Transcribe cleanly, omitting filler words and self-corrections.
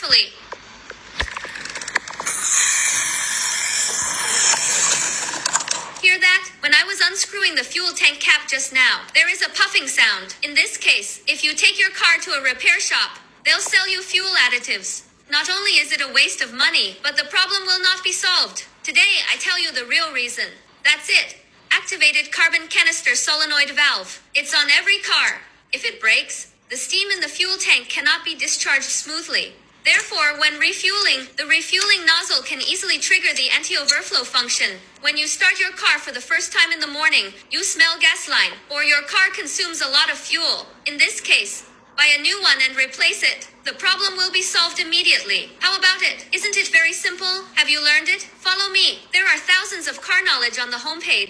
carefully. Hear that? When I was unscrewing the fuel tank cap just now, there is a puffing sound. In this case, if you take your car to a repair shop, they'll sell you fuel additives. Not only is it a waste of money, but the problem will not be solved. Today, I tell you the real reason. That's it. Activated carbon canister solenoid valve. It's on every car. If it breaks, the steam in the fuel tank cannot be discharged smoothly. Therefore, when refueling, the refueling nozzle can easily trigger the anti-overflow function. When you start your car for the first time in the morning, you smell gasoline, or your car consumes a lot of fuel. In this case, buy a new one and replace it. The problem will be solved immediately. How about it? Isn't it very simple? Have you learned it? Follow me. There are thousands of car knowledge on the homepage.